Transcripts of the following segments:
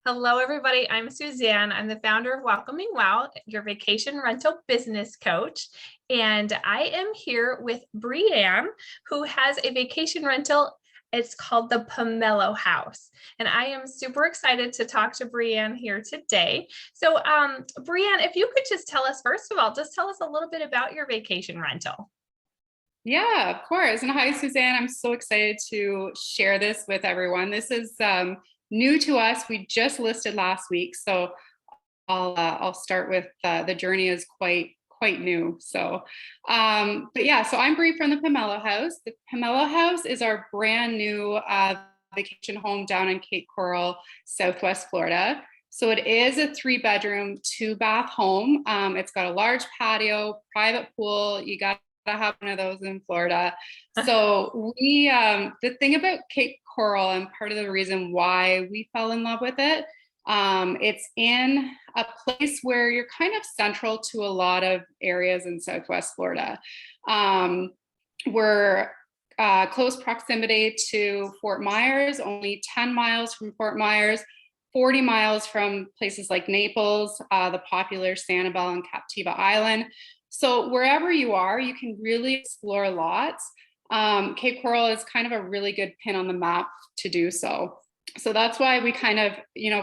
Hello, everybody. I'm Suzanne. I'm the founder of Welcoming Wow, your vacation rental business coach. And I am here with Breeann, who has a vacation rental. It's called the Pomelo House. And I am super excited to talk to Breeann here today. So, Breeann, if you could just tell us, first of all, just tell us a little bit about your vacation rental. Yeah, of course. And hi, Suzanne. I'm so excited to share this with everyone. This is new to us. We just listed last week, so I'll start with the journey is quite new. But yeah, so I'm Bree from the Pomelo House. The Pomelo House is our brand new vacation home down in Cape Coral, Southwest Florida. So it is a 3-bedroom, 2-bath home. It's got a large patio, private pool. You got to have one of those in Florida. So the thing about Cape Coral, and part of the reason why we fell in love with it, it's in a place where you're kind of central to a lot of areas in Southwest Florida. We're close proximity to Fort Myers, only 10 miles from Fort Myers, 40 miles from places like Naples, the popular Sanibel and Captiva Island. So wherever you are, you can really explore lots. Cape Coral is kind of a really good pin on the map to do so. So that's why we kind of,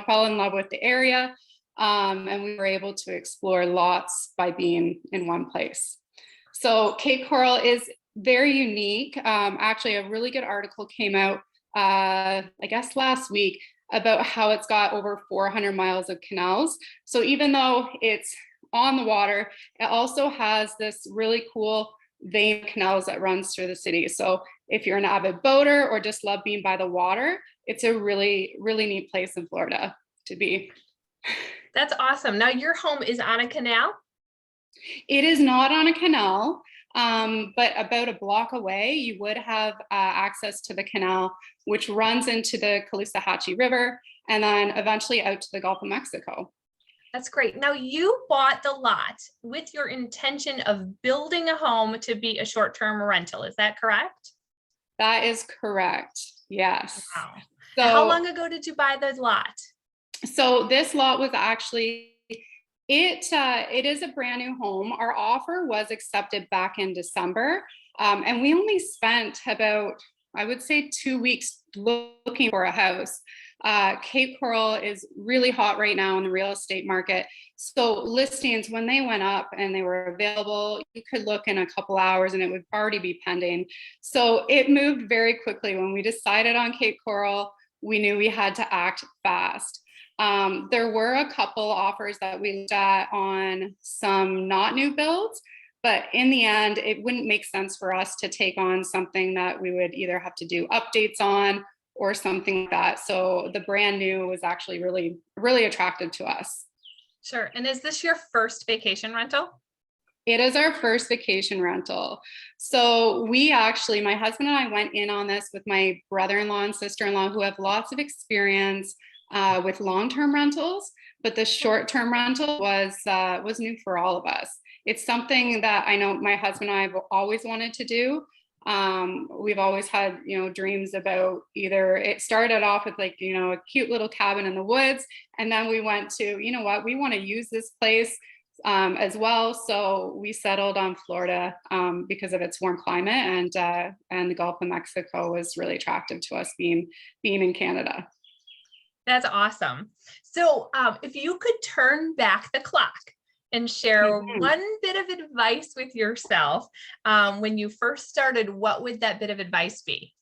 fell in love with the area, and we were able to explore lots by being in one place. So Cape Coral is very unique. Actually, a really good article came out, I guess last week, about how it's got over 400 miles of canals. So even though it's on the water, it also has this really cool vein of canals that runs through the city. So if you're an avid boater or just love being by the water, it's a really, really neat place in Florida to be. That's awesome. Now, your home is on a canal? It is not on a canal, but about a block away, you would have access to the canal, which runs into the Caloosahatchee River and then eventually out to the Gulf of Mexico. That's great. Now, you bought the lot with your intention of building a home to be a short-term rental. Is that correct? That is correct. Yes. Wow. So, how long ago did you buy the lot? So this lot was actually, it is a brand new home. Our offer was accepted back in December, and we only spent about, I would say, 2 weeks looking for a house. Cape Coral is really hot right now in the real estate market. So listings, when they went up and they were available, you could look in a couple hours and it would already be pending. So it moved very quickly. When we decided on Cape Coral, we knew we had to act fast. There were a couple offers that we looked at on some not new builds, but in the end, it wouldn't make sense for us to take on something that we would either have to do updates on or something like that. So the brand new was actually really, really attractive to us. Sure. And is this your first vacation rental? It is our first vacation rental. So we actually, my husband and I went in on this with my brother-in-law and sister-in-law who have lots of experience with long-term rentals, but the short-term rental was new for all of us. It's something that I know my husband and I have always wanted to do. We've always had, dreams about either, it started off with like, a cute little cabin in the woods. And then we went to, we want to use this place as well. So we settled on Florida because of its warm climate, and the Gulf of Mexico was really attractive to us being in Canada. That's awesome. So if you could turn back the clock and share one bit of advice with yourself when you first started, what would that bit of advice be?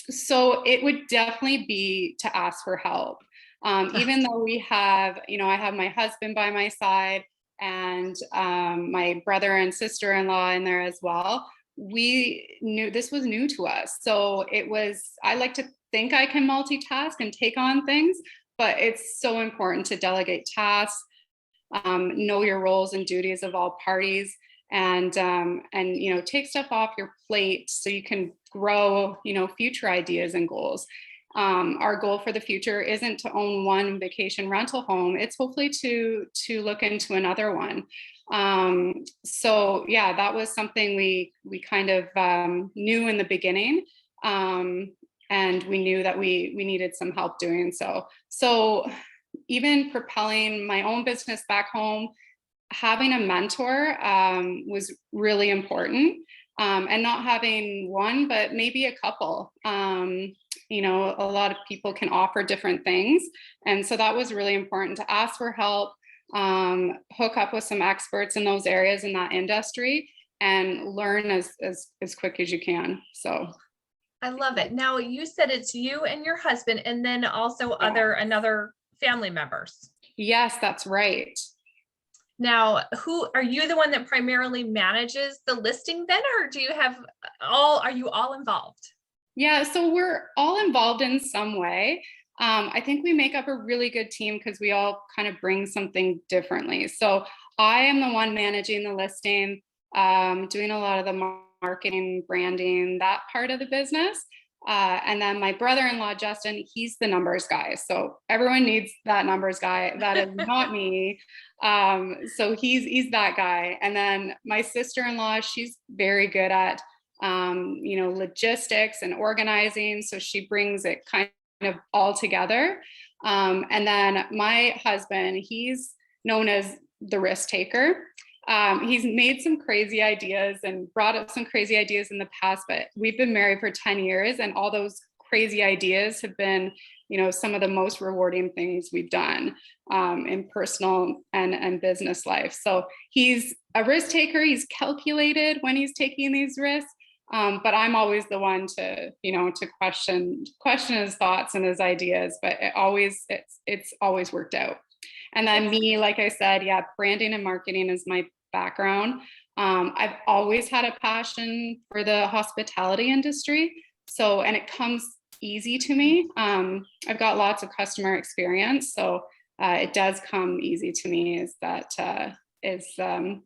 So it would definitely be to ask for help. Even though we have, I have my husband by my side and my brother and sister-in-law in there as well. We knew this was new to us. So I like to think I can multitask and take on things, but it's so important to delegate tasks, know your roles and duties of all parties, and take stuff off your plate so you can grow, future ideas and goals. Our goal for the future isn't to own one vacation rental home. It's hopefully to look into another one. So yeah, that was something we kind of knew in the beginning. And we knew that we needed some help doing so. So, even propelling my own business back home, having a mentor was really important, and not having one, but maybe a couple. A lot of people can offer different things. And so that was really important, to ask for help, hook up with some experts in those areas in that industry, and learn as quick as you can. So I love it. Now, you said it's you and your husband, and then also another family members. Yes, that's right. Now, who are you, the one that primarily manages the listing then, or are you all involved? Yeah, so we're all involved in some way. I think we make up a really good team because we all kind of bring something differently. So I am the one managing the listing, doing a lot of the marketing, branding, that part of the business. And then my brother-in-law, Justin, he's the numbers guy. So everyone needs that numbers guy. That is not me. So he's that guy. And then my sister-in-law, she's very good at logistics and organizing. So she brings it kind of all together. And then my husband, he's known as the risk taker. He's made some crazy ideas and brought up some crazy ideas in the past, but we've been married for 10 years and all those crazy ideas have been, some of the most rewarding things we've done in personal and business life. So he's a risk taker. He's calculated when he's taking these risks. But I'm always the one to question his thoughts and his ideas, but it's always worked out. And then me, like I said, branding and marketing is my background. I've always had a passion for the hospitality industry. And it comes easy to me. I've got lots of customer experience. So it does come easy to me, is the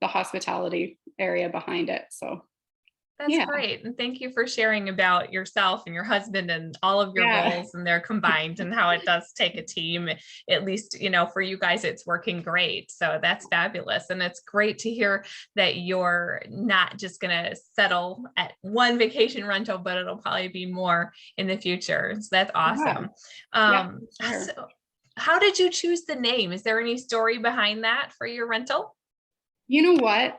hospitality area behind it. So. That's great. And thank you for sharing about yourself and your husband and all of your roles and their combined, and how it does take a team. At least, for you guys, it's working great. So that's fabulous. And it's great to hear that you're not just going to settle at one vacation rental, but it'll probably be more in the future. So that's awesome. Sure. So how did you choose the name? Is there any story behind that for your rental? You know what?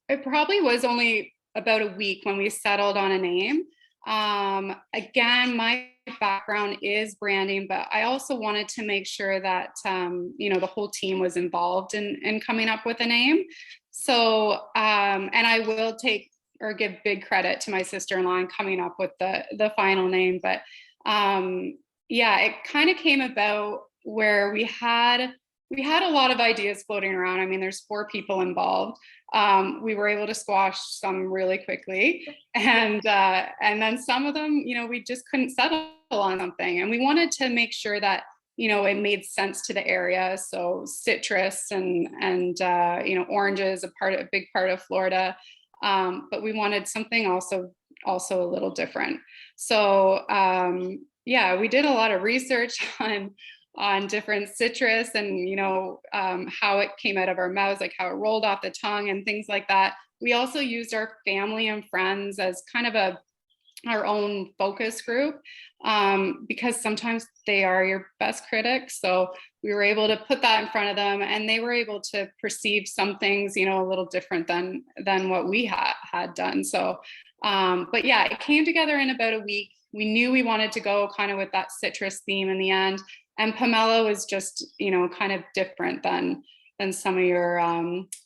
It probably was only about a week when we settled on a name. Again, my background is branding, but I also wanted to make sure that, the whole team was involved in coming up with a name. So, and I will give big credit to my sister-in-law in coming up with the final name. But it kind of came about where we had a lot of ideas floating around. I mean, there's 4 people involved. We were able to squash some really quickly. And then some of them, we just couldn't settle on something. And we wanted to make sure that, it made sense to the area. So citrus and oranges, a big part of Florida. But we wanted something also a little different. So we did a lot of research on different citrus and, how it came out of our mouths, like how it rolled off the tongue and things like that. We also used our family and friends as kind of our own focus group, because sometimes they are your best critics. So we were able to put that in front of them, and they were able to perceive some things, a little different than what we had done. So, it came together in about a week. We knew we wanted to go kind of with that citrus theme in the end. And pomelo is just, kind of different than some of your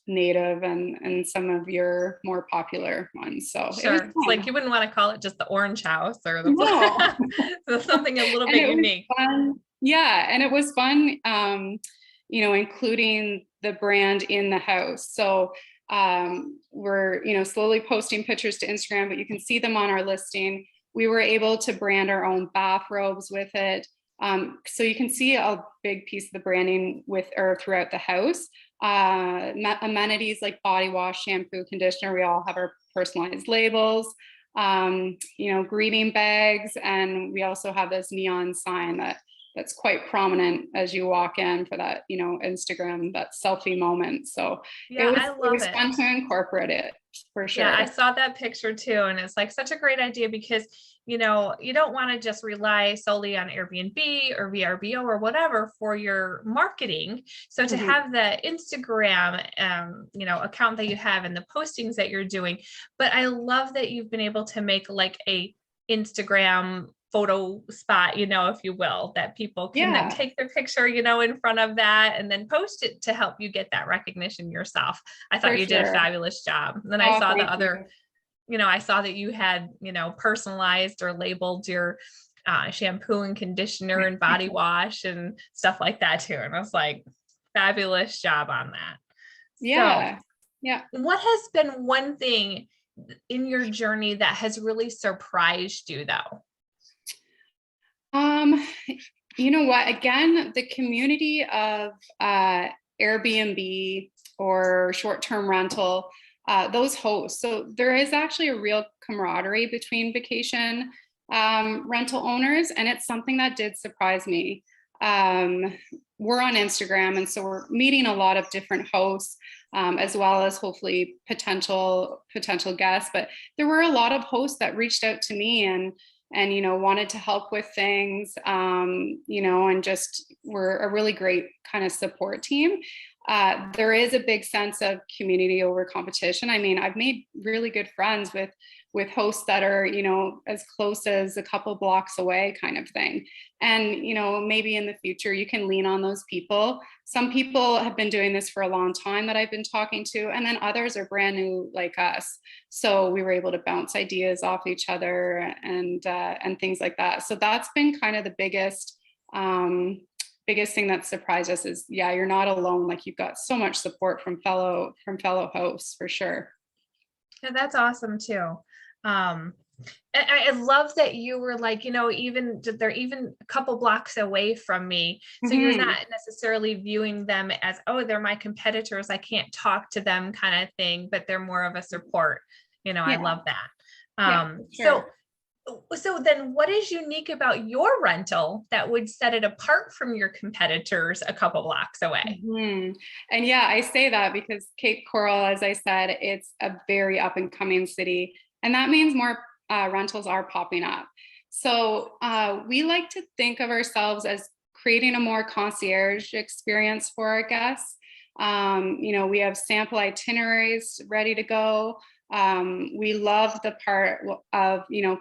native and some of your more popular ones. So sure. It's like you wouldn't want to call it just the orange house or so something a little bit unique. Yeah. And it was fun, including the brand in the house. So we're, slowly posting pictures to Instagram, but you can see them on our listing. We were able to brand our own bathrobes with it. So you can see a big piece of the branding throughout the house. Amenities like body wash, shampoo, conditioner. We all have our personalized labels, greeting bags. And we also have this neon sign that that's quite prominent as you walk in for that, Instagram, that selfie moment. So Yeah, I it love was it. fun to incorporate it for Yeah, I sure. saw that picture too. And it's like such a great idea because, you don't want to just rely solely on Airbnb or VRBO or whatever for your marketing. So to Mhm. have the Instagram, account that you have and the postings that you're doing, but I love that you've been able to make like a Instagram photo spot, if you will, that people can then Yeah, take their picture, in front of that and then post it to help you get that recognition yourself. I thought for you did a sure. fabulous job. And then I Oh, saw the thank other, you. I saw that you had, personalized or labeled your shampoo and conditioner and body wash and stuff like that too. And I was like, fabulous job on that. So, Yeah. Yeah. what has been one thing in your journey that has really surprised you, though? Um, you know what? Again, the community of Airbnb or short-term rental, those hosts. So there is actually a real camaraderie between vacation rental owners, and it's something that did surprise me. Um, we're on Instagram, and so we're meeting a lot of different hosts, as well as hopefully potential guests. But there were a lot of hosts that reached out to me and wanted to help with things, and just we're a really great kind of support team. There is a big sense of community over competition. I mean, I've made really good friends with hosts that are, as close as a couple blocks away, kind of thing. And maybe in the future you can lean on those people. Some people have been doing this for a long time that I've been talking to, and then others are brand new like us. So we were able to bounce ideas off each other and things like that. So that's been kind of the biggest thing that surprised us is, yeah, you're not alone. Like, you've got so much support from fellow hosts for sure. Yeah, that's awesome too. Um, I love that you were like, even they're even a couple blocks away from me. So you're Hmm. not necessarily viewing them as, oh, they're my competitors, I can't talk to them kind of thing, but they're more of a support. I Yeah, love that. yeah, for So sure. then what is unique about your rental that would set it apart from your competitors a couple blocks away? Hmm. And yeah, I say that because Cape Coral, as I said, it's a very up and coming city, and that means more rentals are popping up. So we like to think of ourselves as creating a more concierge experience for our guests. We have sample itineraries ready to go. We love the part of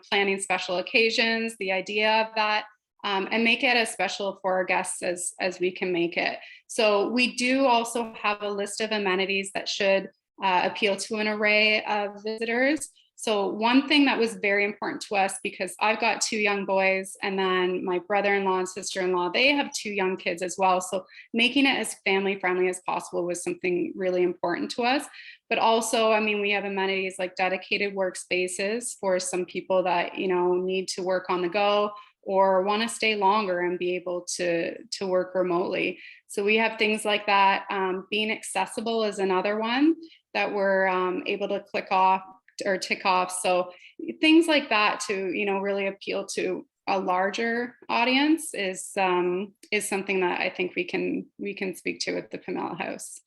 planning special occasions, the idea of that, and make it as special for our guests as we can make it. So we do also have a list of amenities that should appeal to an array of visitors. So one thing that was very important to us, because I've got two young boys, and then my brother-in-law and sister-in-law, they have two young kids as well. So making it as family friendly as possible was something really important to us. But also, I mean, we have amenities like dedicated workspaces for some people that need to work on the go or want to stay longer and be able to work remotely. So we have things like that. Being accessible is another one that we're able to click off or tick off. So things like that to really appeal to a larger audience is something that I think we can speak to at the Pomelo House.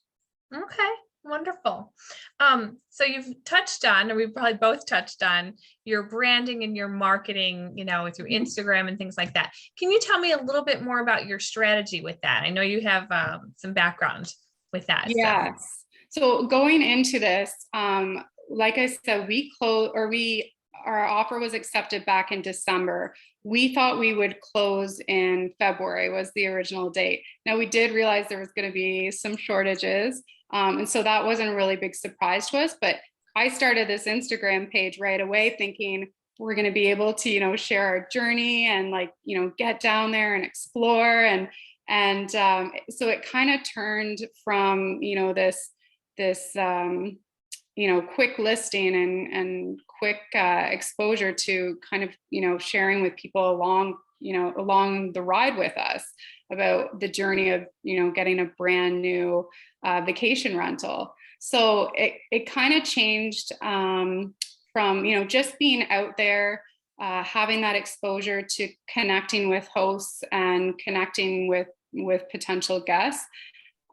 Okay, wonderful. So you've touched on, or we've probably both touched on your branding and your marketing, through Instagram and things like that. Can you tell me a little bit more about your strategy with that? I know you have some background with that. So Yes. So going into this, like I said, our offer was accepted back in December. We thought we would close in February was the original date. Now we did realize there was going to be some shortages. And so that wasn't a really big surprise to us, but I started this Instagram page right away thinking we're going to be able to, share our journey and get down there and explore. And so it kind of turned from, this quick listing and quick exposure to kind of sharing with people along the ride with us about the journey of getting a brand new vacation rental. So it kind of changed from just being out there having that exposure to connecting with hosts and connecting with potential guests.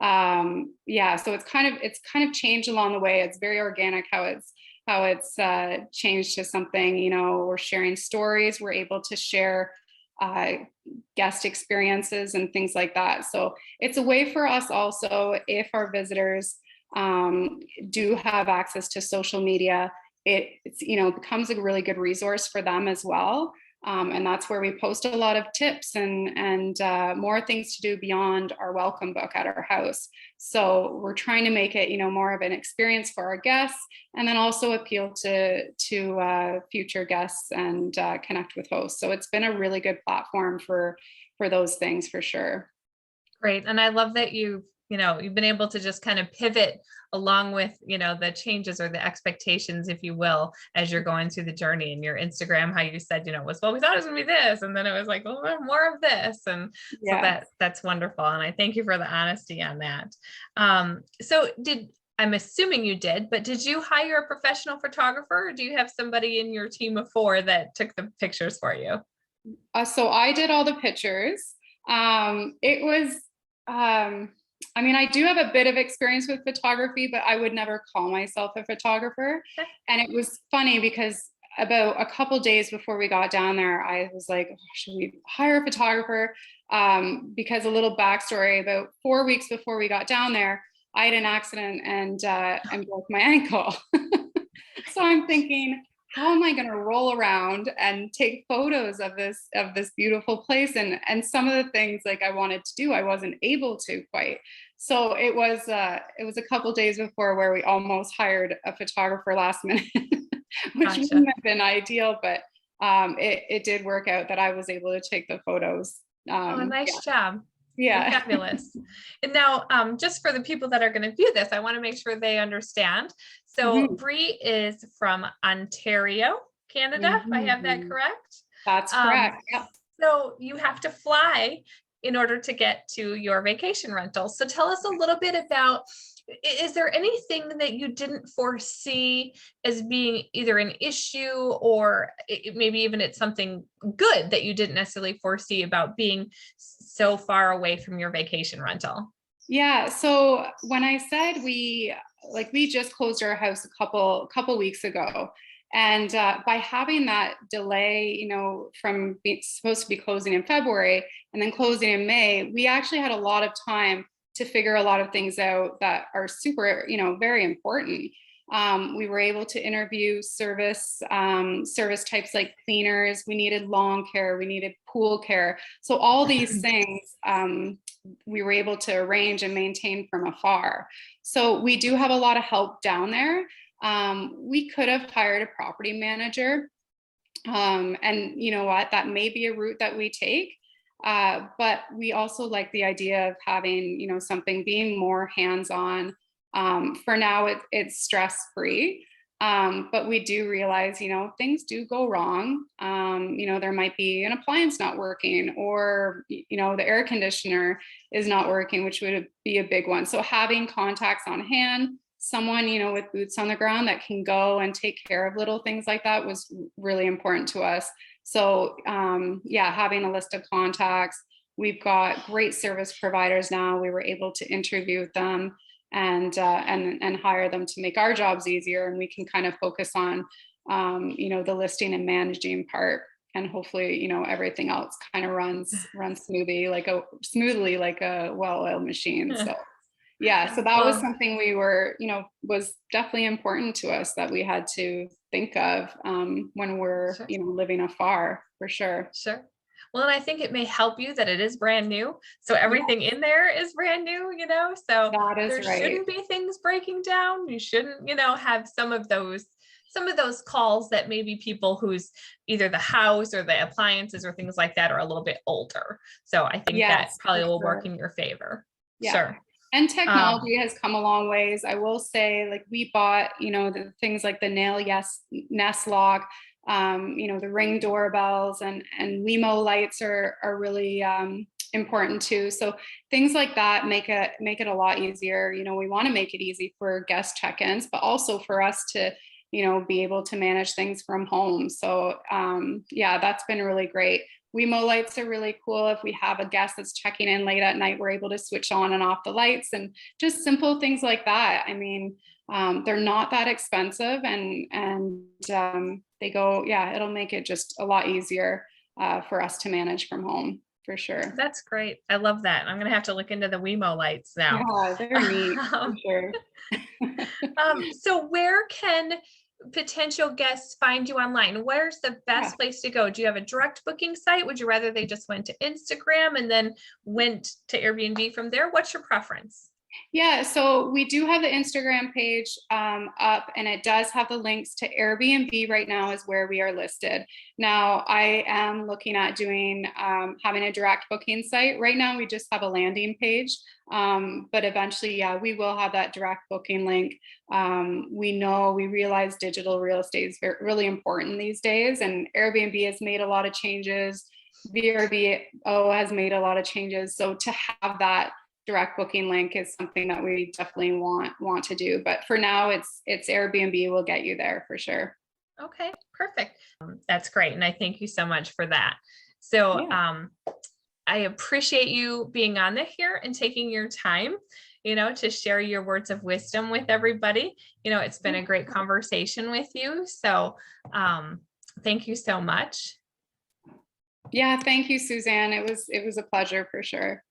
So it's kind of changed along the way. It's very organic how it's changed to something, you know, we're sharing stories, we're able to share guest experiences and things like that. So it's a way for us also, if our visitors do have access to social media, it's, you know, becomes a really good resource for them as well. And that's where we post a lot of tips and more things to do beyond our welcome book at our house. So we're trying to make it, you know, more of an experience for our guests, and then also appeal to future guests and connect with hosts. So it's been a really good platform for those things for sure. Great. And I love that you've been able to just kind of pivot along with, you know, the changes or the expectations, if you will, as you're going through the journey. And your Instagram, how you said, you know, was, well, we thought it was gonna be this, and then it was like, well, more of this. And so that's wonderful. And I thank you for the honesty on that. I'm assuming you did, but did you hire a professional photographer, or do you have somebody in your team of 4 that took the pictures for you? So I did all the pictures. It was, I mean, I do have a bit of experience with photography, but I would never call myself a photographer. Okay. And it was funny because about a couple days before we got down there, I was like, oh, should we hire a photographer? Because a little backstory, about 4 weeks before we got down there, I had an accident and broke my ankle. So I'm thinking, how am I going to roll around and take photos of this beautiful place? And some of the things like I wanted to do, I wasn't able to quite. So it was a couple days before where we almost hired a photographer last minute, which Gotcha. wouldn't have been ideal, but it did work out that I was able to take the photos. Nice job. Yeah. Fabulous. And now, just for the people that are going to view this, I want to make sure they understand. So Bree is from Ontario, Canada, if I have that correct. That's correct. Yep. So you have to fly in order to get to your vacation rental. So tell us a little bit about, is there anything that you didn't foresee as being either an issue, or maybe even it's something good that you didn't necessarily foresee about being so far away from your vacation rental? Yeah. So when I said we just closed our house a couple weeks ago, and by having that delay, you know, from being supposed to be closing in February and then closing in May, we actually had a lot of time to figure a lot of things out that are super, you know, very important. We were able to interview service types like cleaners. We needed lawn care. We needed pool care. So all these things we were able to arrange and maintain from afar. So we do have a lot of help down there. We could have hired a property manager. And you know what, that may be a route that we take. But we also like the idea of having, you know, something being more hands-on. For now, it's stress-free, but we do realize, you know, things do go wrong. You know, there might be an appliance not working, or, you know, the air conditioner is not working, which would be a big one. So having contacts on hand, someone, you know, with boots on the ground that can go and take care of little things like that was really important to us. So having a list of contacts. We've got great service providers now. We were able to interview them and hire them to make our jobs easier, and we can kind of focus on you know, the listing and managing part, and hopefully, you know, everything else kind of runs smoothly like a well-oiled machine. So so that was something we were, you know, was definitely important to us that we had to think of when we're you know, living afar, for sure. Well, and I think it may help you that it is brand new. So everything in there is brand new, you know, so there shouldn't be things breaking down. You shouldn't, you know, have some of those calls that maybe people who's either the house or the appliances or things like that are a little bit older. So I think that probably will work in your favor. Sure. And technology has come a long ways. I will say, like, we bought, you know, the things like the Nest lock, you know, the Ring doorbells, and Wemo lights are really important too. So things like that make it a lot easier. You know, we want to make it easy for guest check-ins, but also for us to be able to manage things from home. So yeah, that's been really great. Wemo lights are really cool. If we have a guest that's checking in late at night, we're able to switch on and off the lights, and just simple things like that. I mean, they're not that expensive, and they go, yeah, it'll make it just a lot easier for us to manage from home, for sure. That's great. I love that. I'm going to have to look into the Wemo lights now. Yeah, they're neat, for sure. So where can potential guests find you online? Where's the best place to go? Do you have a direct booking site? Would you rather they just went to Instagram and then went to Airbnb from there? What's your preference? Yeah, so we do have the Instagram page up, and it does have the links to Airbnb right now is where we are listed. Now, I am looking at doing having a direct booking site. Right now, we just have a landing page, but eventually, yeah, we will have that direct booking link. We realize digital real estate is really important these days, and Airbnb has made a lot of changes. VRBO has made a lot of changes. So to have that direct booking link is something that we definitely want to do. But for now, it's Airbnb will get you there for sure. Okay, perfect. That's great. And I thank you so much for that. So I appreciate you being on here and taking your time, to share your words of wisdom with everybody. It's been a great conversation with you. So thank you so much. Yeah, thank you, Suzanne. It was a pleasure for sure.